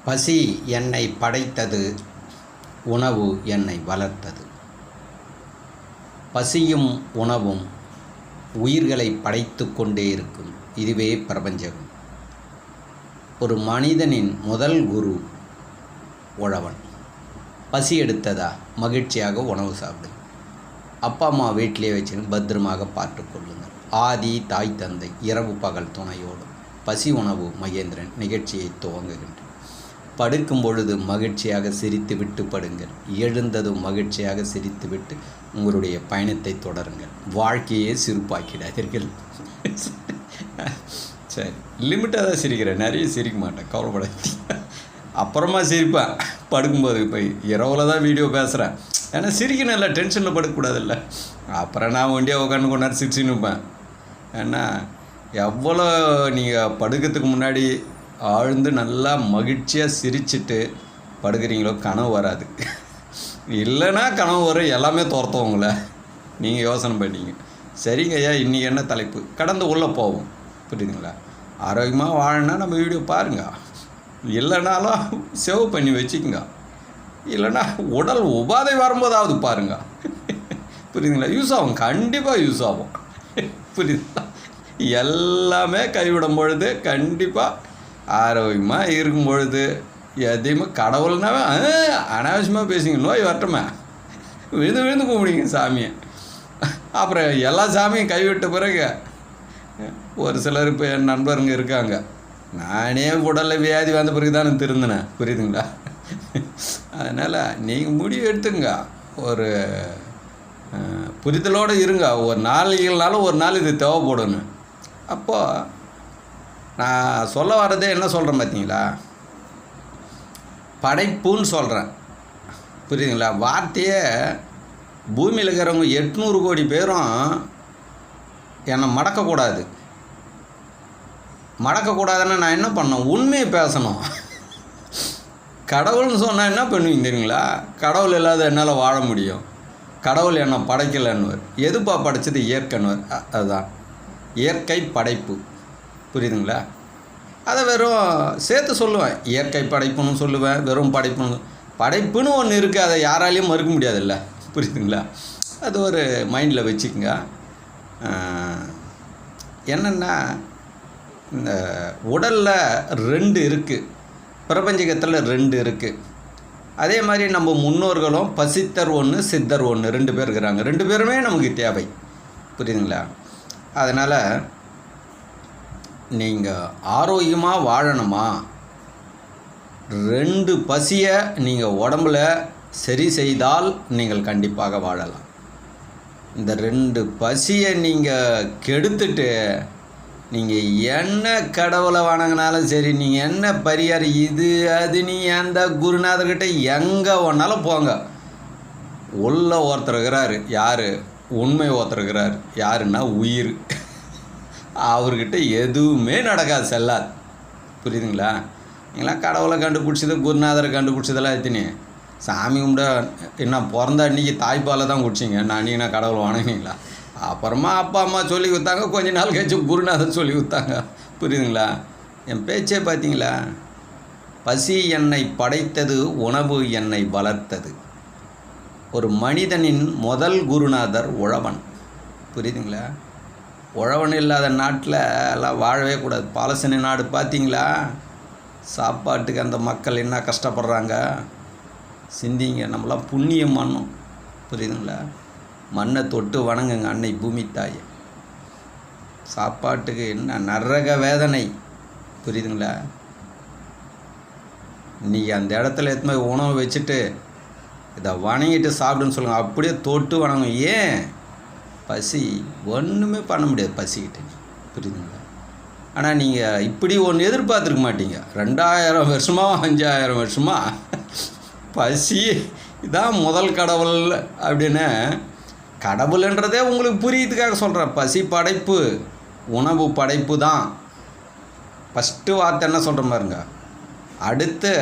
பசி என்னை படைத்தது, உணவு என்னை வளர்த்தது. பசியும் உணவும் உயிர்களை படைத்து கொண்டே இருக்கும். இதுவே பிரபஞ்சம். ஒரு மனிதனின் முதல் குரு உழவன். பசி எடுத்ததா மகிழ்ச்சியாக உணவு சாப்பிடு. அப்பா அம்மா வீட்டிலே வச்சுன்னு பத்திரமாக பார்த்து கொள்ளுங்கள். ஆதி தாய் தந்தை இரவு பகல் துணையோடு. பசி உணவு மகேந்திரன் நிகழ்ச்சியை துவங்குகின்றேன். படுக்கும் பொழுது மகிழ்ச்சியாக சிரித்துவிட்டு படுங்கள். எழுந்ததும் மகிழ்ச்சியாக சிரித்துவிட்டு உங்களுடைய பயணத்தை தொடருங்கள். வாழ்க்கையே சிரிப்பாக்கிடாதீர்கள். சரி, லிமிட்டாக தான் சிரிக்கிறேன், நிறைய சிரிக்க மாட்டேன், கவலைப்படாதீங்க. அப்புறமா சிரிப்பேன் படுக்கும்போது. இப்போ இரவில் தான் வீடியோ பேசுகிறேன், ஏன்னா சிரிக்கணும் இல்லை, டென்ஷனில் படுக்கக்கூடாதுல்ல. அப்புறம் நான் ஒண்டியாக உட்காந்து கொண்டாரு சிரிச்சுன்னு இருப்பேன். ஏன்னா எவ்வளோ நீங்கள் படுக்கிறதுக்கு முன்னாடி ஆழ்ந்து நல்லா மகிழ்ச்சியாக சிரிச்சுட்டு படுக்கிறீங்களோ கனவு வராது. இல்லைன்னா கனவு வரும், எல்லாமே துரத்துவங்கள. நீங்கள் யோசனை பண்ணிங்க. சரிங்க ஐயா, இன்றைக்கி என்ன தலைப்பு கடந்து உள்ளே போவோம், புரியுதுங்களா? ஆரோக்கியமாக வாழனா நம்ம வீடியோ பாருங்கள், இல்லைனாலும் சேவ் பண்ணி வச்சுக்கோங்க. இல்லைன்னா உடல் உபாதை வரும்போதாவது பாருங்க, புரியுதுங்களா? யூஸ் ஆகும், கண்டிப்பாக யூஸ் ஆகும், புரியுதுங்களா? எல்லாமே கைவிடும் பொழுது கண்டிப்பாக ஆரோக்கியமாக இருக்கும் பொழுது எதையுமே கடவுள்னாவே அனாவசியமாக பேசுங்க. நோய் வரட்டுமே, விழுந்து விழுந்து கும்பிடுங்க சாமியை. அப்புறம் எல்லா சாமியும் கைவிட்ட பிறகு ஒரு சிலர் இப்போ என் நண்பருங்க இருக்காங்க, நானே உடலில் வியாதி வந்த பிறகு தானே திருந்தினேன், புரியுதுங்களா? அதனால் நீங்கள் முடிவு எடுத்துங்க, ஒரு புரிதலோடு இருங்க. ஒரு நாள் இல்லைனாலும் ஒரு நாள் இது தேவைப்படணும். அப்போது நான் சொல்ல வர்றதே என்ன சொல்கிறேன் பார்த்தீங்களா? படைப்புன்னு சொல்கிறேன், புரியுதுங்களா? வார்த்தையே பூமியில் இருக்கிறவங்க 800 கோடி பேரும் என்னை மடக்கக்கூடாது. மடக்கக்கூடாதுன்னா நான் என்ன பண்ணணும்? உண்மையை பேசணும். கடவுள்னு சொன்னால் என்ன பண்ணுவீங்க தெரியுங்களா? கடவுள் இல்லாத என்னால் வாழ முடியும், கடவுள் என்னை படைக்கலைன்னுவர். எதுப்பா படைச்சது? இயற்கைன்னுவர். அதுதான் இயற்கை படைப்பு, புரியுதுங்களா? அதை வெறும் சேர்த்து சொல்லுவேன், இயற்கை படைப்புன்னு சொல்லுவேன், வெறும் படைப்புன்னு. படைப்புன்னு ஒன்று இருக்குது, அதை யாராலையும் மறுக்க முடியாதுல்ல, புரியுதுங்களா? அது ஒரு மைண்டில் வச்சுக்கோங்க. என்னென்னா, இந்த உடலில் 2 இருக்குது, பிரபஞ்சகத்தில் 2 இருக்குது. அதே மாதிரி நம்ம முன்னோர்களும் பசித்தர் ஒன்று, சித்தர் ஒன்று, 2 பேர் இருக்கிறாங்க. 2 பேருமே நமக்கு தேவை, புரியுதுங்களா? அதனால் நீங்கள் ஆரோக்கியமாக வாழணுமா, 2 பசியை நீங்கள் உடம்புல சரி செய்தால் நீங்கள் கண்டிப்பாக வாழலாம். இந்த 2 பசியை நீங்கள் கெடுத்துட்டு நீங்கள் என்ன கடவுளை வணங்கினாலும் சரி, நீங்கள் என்ன பரிகாரம் இது அது, நீ அந்த குருநாதர்கிட்ட எங்கே ஒன்றாலும் போங்க, உள்ள ஒருத்தர் இருக்கிறார். யார்? உண்மை ஒருத்தர் இருக்கிறார். யாருன்னா உயிர். அவர்கிட்ட எதுவுமே நடக்காது, செல்லாது, புரியுதுங்களா? நீங்களாம் கடவுளை கண்டுபிடிச்சது, குருநாதரை கண்டுபிடிச்சதெல்லாம் எத்தினி சாமி கும்பிட என்ன பிறந்த அன்றைக்கி தாய்ப்பாலை தான் குடிச்சிங்க. நான் அன்றைக்கி நான் கடவுளை வணங்கினீங்களா? அப்புறமா அப்பா அம்மா சொல்லி கொடுத்தாங்க, கொஞ்ச நாள் கழிச்சு குருநாதர் சொல்லி கொடுத்தாங்க, புரியுதுங்களா? என் பேச்சே பார்த்தீங்களா? பசி என்னை படைத்தது, உணவு என்னை வளர்த்தது. ஒரு மனிதனின் முதல் குருநாதர் உழவன், புரியுதுங்களா? உழவன் இல்லாத நாட்டில் எல்லாம் வாழவே கூடாது. பாலஸ்தீன நாடு பார்த்தீங்களா? சாப்பாட்டுக்கு அந்த மக்கள் என்ன கஷ்டப்படுறாங்க, சிந்திங்க. நம்மளாம் புண்ணியம் மண்ணும், புரியுதுங்களா? மண்ணை தொட்டு வணங்குங்க அன்னை பூமி தாய். சாப்பாட்டுக்கு என்ன நரக வேதனை, புரியுதுங்களா? இன்றைக்கி அந்த இடத்துல எத்தனை உணவு வச்சுட்டு இதை வணங்கிட்டு சாப்பிடுன்னு சொல்லுங்கள், அப்படியே தொட்டு வணங்கும். ஏன்? பசி, ஒன்றுமே பண்ண முடியாது பசிக்கிட்டு, புரியுதுங்களா? ஆனால் நீங்கள் இப்படி ஒன்று எதிர்பார்த்துருக்க மாட்டீங்க. 2000 வருஷமா 5000 வருஷமா பசி இதான் முதல் கடவுள் அப்படின்னு. கடவுள்ன்றதே உங்களுக்கு புரியறதுக்காக சொல்கிறேன். பசி படைப்பு, உணவு படைப்பு தான். ஃபஸ்ட்டு வார்த்தை என்ன சொல்கிற பாருங்க. அடுத்து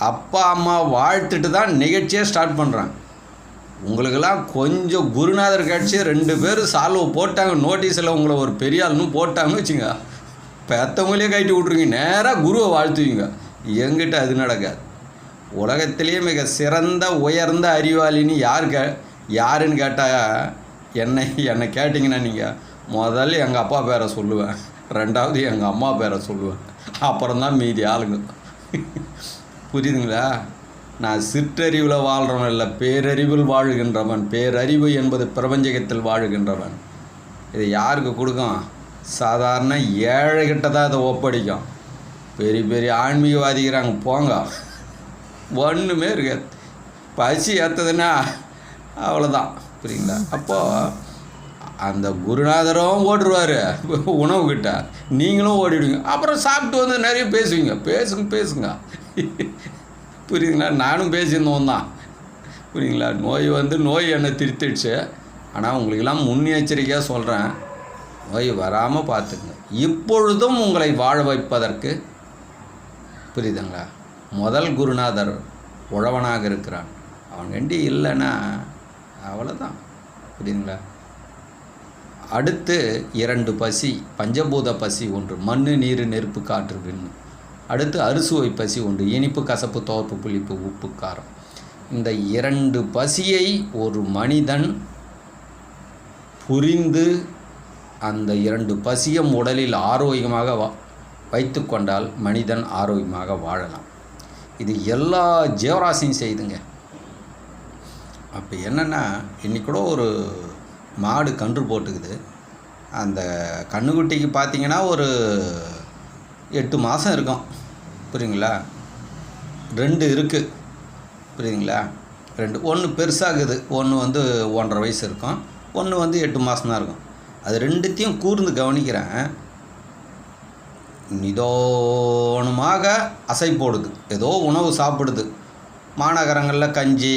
அப்பா அம்மா வாழ்த்துட்டு தான் நிகழ்ச்சியே ஸ்டார்ட் பண்ணுறாங்க. உங்களுக்கெல்லாம் கொஞ்சம் குருநாதர் கட்சி 2 பேர் சால்வை போட்டாங்க, நோட்டீஸில் உங்களை ஒரு பெரிய ஆள்னு போட்டாங்கன்னு வச்சுங்க, பெற்றவங்களே கட்டி விட்ருங்க, நேராக குருவை வாழ்த்துவீங்க. என்கிட்ட அது நடக்காது. உலகத்திலேயே மிக சிறந்த உயர்ந்த அறிவாளின்னு யாருன்னு கேட்டால் என்னை கேட்டிங்கன்னா நீங்கள் முதல்ல எங்கள் அப்பா பேரை சொல்லுவேன், ரெண்டாவது எங்கள் அம்மா பேரை சொல்லுவேன், அப்புறம்தான் மீதி ஆளுங்க. புரியுதுங்களா? நான் சிற்றறிவில் வாழ்கிறவன் இல்லை, பேரறிவில் வாழுகின்றவன். பேரறிவு என்பது பிரபஞ்சகத்தில் வாழுகின்றவன். இது யாருக்கு கொடுக்கும்? சாதாரண ஏழைகிட்ட தான் இதை ஒப்படைக்கும். பெரிய பெரிய ஆன்மீகவாதிக்கிறாங்க போங்க, ஒன்றுமே இருக்காது. பசி ஏற்றதுன்னா அவ்வளோதான். புரியுங்களா? அப்போது அந்த குருநாதரும் ஓடுருவார் உணவுக்கிட்ட, நீங்களும் ஓடிடுவீங்க. அப்புறம் சாப்பிட்டு வந்து நிறைய பேசுங்க. புரியுதுங்களா? நானும் பேசியிருந்தோம் தான். புரியுங்களா? நோய் என்னை திருத்திடுச்சு. ஆனால் உங்களுக்கெல்லாம் முன்னெச்சரிக்கையாக சொல்கிறேன், நோய் வராமல் பார்த்துக்குங்க. இப்பொழுதும் உங்களை வாழ வைப்பதற்கு, புரியுதுங்களா, முதல் குருநாதர் உழவனாக இருக்கிறான். அவன் கண்டி இல்லைன்னா அவ்வளோதான். புரியுதுங்களா? அடுத்து 2 பசி, பஞ்சபூத பசி ஒன்று, மண் நீர் நெருப்பு காற்று விண்ணு. அடுத்து அறுசுவை பசி ஒன்று, இனிப்பு கசப்பு துவர்ப்பு புளிப்பு உப்பு காரம். இந்த 2 பசியை ஒரு மனிதன் புரிந்து அந்த 2 பசியும் உடலில் ஆரோக்கியமாக வைத்து கொண்டால் மனிதன் ஆரோக்கியமாக வாழலாம். இது எல்லா ஜீவராசியும் செய்துங்க. அப்போ என்னென்னா, இன்றைக்கி கூட ஒரு மாடு கன்று போட்டுக்குது. அந்த கன்றுக்குட்டிக்கு பார்த்திங்கன்னா ஒரு 8 மாதம் இருக்கும். புரியுங்களா? 2 இருக்குது. புரியுதுங்களா? 2, ஒன்று பெருசாகுது, ஒன்று வந்து 1.5 வயசு இருக்கும், ஒன்று வந்து 8 மாதம் தான் இருக்கும். அது 2த்தையும் கூர்ந்து கவனிக்கிறேன். நிதானமாக அசை போடுது, ஏதோ உணவு சாப்பிடுது. மாநகரங்களில் கஞ்சி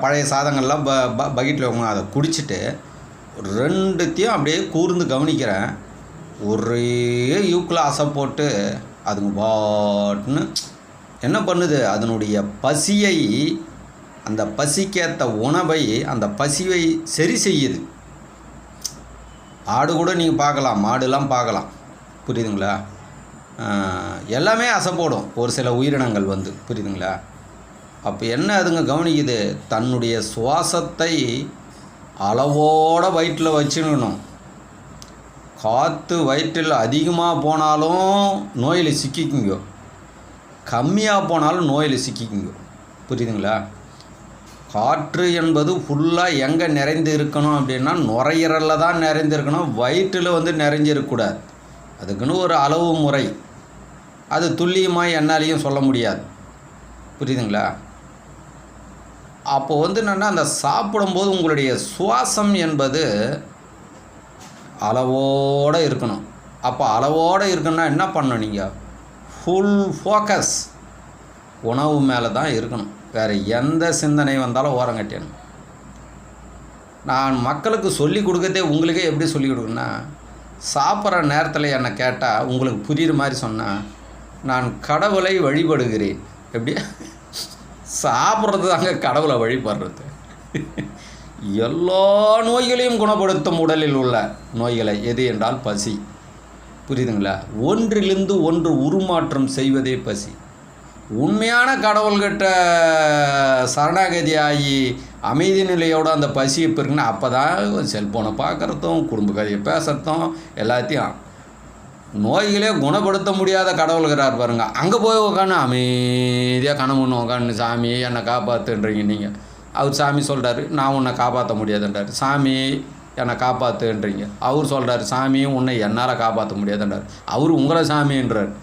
பழைய சாதங்கள்லாம் பக்கெட்டில் வைக்கணும், அதை குடிச்சிட்டு 2த்தையும் அப்படியே கூர்ந்து கவனிக்கிறேன். ஒரே யூக்கில் அசை போட்டு அதுங்க பாட்டுன்னு என்ன பண்ணுது, அதனுடைய பசியை, அந்த பசிக்கேற்ற உணவை, அந்த பசியை சரி செய்யுது. ஆடு கூட நீங்கள் பார்க்கலாம், மாடுலாம் பார்க்கலாம். புரியுதுங்களா? எல்லாமே அசை போடும் ஒரு சில உயிரினங்கள் வந்து. புரியுதுங்களா? அப்போ என்ன அதுங்க கவனிக்குது, தன்னுடைய சுவாசத்தை அளவோடு வயிற்றில் வச்சுக்கணும். காற்று வயிற்றில் அதிகமாக போனாலும் நோயில் சிக்கிக்குங்க, கம்மியாக போனாலும் நோயில் சிக்கிக்குங்க. புரியுதுங்களா? காற்று என்பது ஃபுல்லாக எங்கே நிறைந்து இருக்கணும் அப்படின்னா நுரையீரலில் தான் நிறைந்து இருக்கணும், வயிற்றில் வந்து நிறைஞ்சிருக்கக்கூடாது. அதுக்குன்னு ஒரு அளவு முறை, அது துல்லியமாக என்னாலையும் சொல்ல முடியாது. புரியுதுங்களா? அப்போது வந்து என்னென்னா, அந்த சாப்பிடும்போது உங்களுடைய சுவாசம் என்பது அளவோடு இருக்கணும். அப்போ அளவோடு இருக்கணும்னா என்ன பண்ணணும், நீங்கள் ஃபுல் ஃபோக்கஸ் உணவு மேலே தான் இருக்கணும். வேறு எந்த சிந்தனை வந்தாலும் ஓரங்கட்டிடணும். நான் மக்களுக்கு சொல்லி கொடுக்கறதே உங்களுக்கே எப்படி சொல்லிக் கொடுக்குன்னா, சாப்பிட்ற நேரத்தில் என்னை கேட்டால் உங்களுக்கு புரிகிற மாதிரி சொன்னால், நான் கடவுளை வழிபடுகிறேன். எப்படி? சாப்பிட்றது தாங்க கடவுளை வழிபடுறது. எல்லா நோய்களையும் குணப்படுத்தும் உடலில் உள்ள நோய்களை எது என்றால் பசி. புரியுதுங்களா? ஒன்றிலிருந்து ஒன்று உருமாற்றம் செய்வதே பசி. உண்மையான கடவுள்கிட்ட சரணாகதியாகி அமைதி நிலையோடு அந்த பசியை பெருக்குன்னா அப்போ தான் செல்ஃபோனை பார்க்குறதும் குடும்ப கதையை பேசுகிறதும் எல்லாத்தையும். நோய்களே குணப்படுத்த முடியாத கடவுள்கிறார் பாருங்க, அங்கே போய் உட்காந்து அமைதியாக கனவுன்னு உட்காந்து சாமி என்னை காப்பாற்றுன்றீங்க நீங்கள். அவர் சாமி சொல்கிறாரு நான் உன்னை காப்பாற்ற முடியாதுன்றார். சாமி என்னை காப்பாற்றுன்றீங்க. அவர் சொல்கிறார் சாமி உன்னை என்னால் காப்பாற்ற முடியாதுன்றார். அவர் உங்களை சாமின்றார்.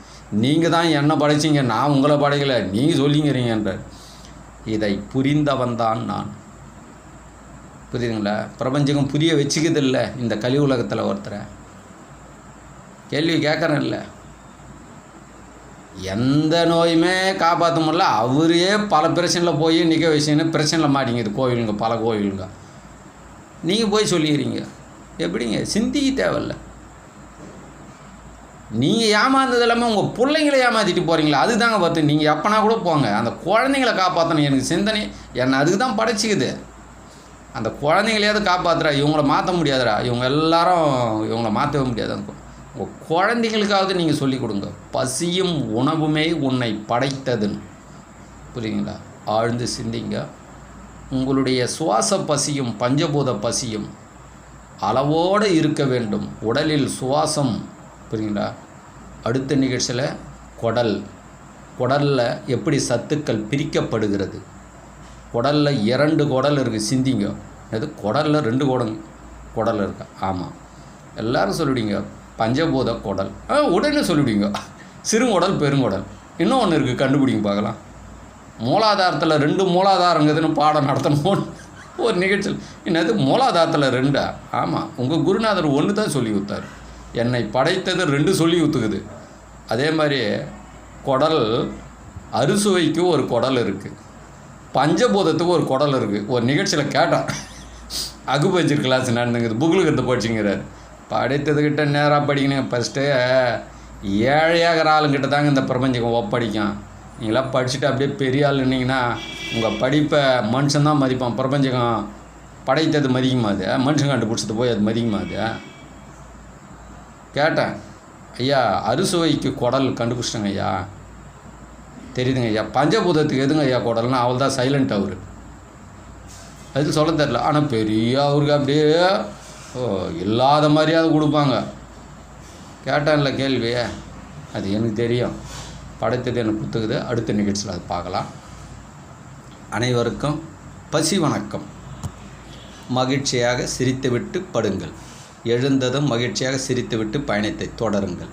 நீங்கள் தான் என்னை படைச்சிங்க, நான் உங்களை படைக்கலை, நீங்கள் சொல்லிங்கிறீங்கன்றார். இதை புரிந்தவன் தான் நான். புரியுதுங்களா? பிரபஞ்சகம் புரிய வச்சுக்குதில்ல இந்த கலி உலகத்தில். ஒருத்தரை கேள்வி கேட்குறேன் இல்லை, எந்த நோயுமே காப்பாற்ற முடியல, அவரே பல பிரச்சனையில் போய் நிற்க வச்சுன்னு பிரச்சனையில் மாட்டிங்குது கோவிலுங்க, பல கோவிலுங்க. நீங்கள் போய் சொல்லிக்கிறீங்க. எப்படிங்க? சிந்திக்க தேவையில்ல. நீங்கள் ஏமாந்தது எல்லாமே உங்கள் பிள்ளைங்களை ஏமாற்றிட்டு போகிறீங்களா, அதுதாங்க பார்த்து. நீங்கள் எப்போனா கூட போங்க, அந்த குழந்தைங்களை காப்பாற்றணும். எனக்கு சிந்தனை என்னை அதுக்கு தான் படைச்சிக்குது. அந்த குழந்தைங்களையாவது காப்பாற்றுறா. இவங்கள மாற்ற முடியாதுடா, இவங்க எல்லாரும் இவங்கள மாற்றவே முடியாது. அந்த உங்கள் குழந்தைங்களுக்காவது நீங்கள் சொல்லிக் கொடுங்க. பசியும் உணவுமே உன்னை படைத்ததுன்னு. புரியுங்களா? ஆழ்ந்து சிந்திங்க. உங்களுடைய சுவாச பசியும் பஞ்சபூத பசியும் அளவோடு இருக்க வேண்டும். உடலில் சுவாசம், புரியுங்களா? அடுத்த நிகழ்ச்சியில் குடலில் எப்படி சத்துக்கள் பிரிக்கப்படுகிறது. குடலில் 2 குடல் இருக்குது. சிந்திங்க. அது குடலில் 2 குடல் இருக்கா? ஆமாம், எல்லோரும் சொல்லிவிடுங்க. பஞ்சபூத குடல் உடனே சொல்லிவிடுங்க. சிறுங்குடல், பெருங்குடல். இன்னும் ஒன்று இருக்குது, கண்டுபிடிங்க பார்க்கலாம். மூலாதாரத்தில் 2 மூலாதாரங்குதுன்னு பாடம் நடத்தணும் ஒரு நிகழ்ச்சியில். என்னது மூலாதாரத்தில் 2? ஆமாம், உங்கள் குருநாதர் 1 தான் சொல்லி கொடுத்தார். என்னை படைத்தது 2 சொல்லி கொடுத்துக்குது. அதே மாதிரி குடல், அறுசுவைக்கு ஒரு குடல் இருக்குது, பஞ்சபூதத்துக்கு ஒரு குடல் இருக்குது. ஒரு நிகழ்ச்சியில் கேட்டான், அகுபஞ்சர் கிளாஸ் நடந்துங்குது, புக்கில் கற்று படிச்சுங்கிறார். படித்ததுக்கிட்ட நேராக படிக்கணும். ஃபஸ்ட்டு ஏழையாகிற ஆளுங்கிட்ட தாங்க இந்த பிரபஞ்சம் ஒப்படைக்கும். நீங்களாம் படிச்சுட்டு அப்படியே பெரிய ஆள் இருந்தீங்கன்னா உங்கள் படிப்பை மனுஷன்தான் மதிப்பான். பிரபஞ்சகம் படைத்தது மதிக்குமா? அது மனுஷன் கண்டுபிடிச்சது போய் அது மதிக்குமா? அது கேட்டேன். ஐயா, அறுசுவைக்கு குடல் கண்டுபிடிச்சிட்டங்க ஐயா, தெரியுதுங்க ஐயா. பஞ்சபூதத்துக்கு எதுங்க ஐயா குடல்னா? அவள் தான் சைலண்ட். அவர் அது சொல்ல தெரில. ஆனால் பெரிய அவருக்கு அப்படியே இல்லாத மாதிரியாவது கொடுப்பாங்க. கேட்டான்ல கேள்வியே, அது எனக்கு தெரியும். படைத்தது எனக்கு கொடுத்துக்குது. அடுத்த நிகழ்ச்சியில் அது பார்க்கலாம். அனைவருக்கும் பசி வணக்கம். மகிழ்ச்சியாக சிரித்துவிட்டு படுங்கள். எழுந்ததும் மகிழ்ச்சியாக சிரித்துவிட்டு பயணத்தை தொடருங்கள்.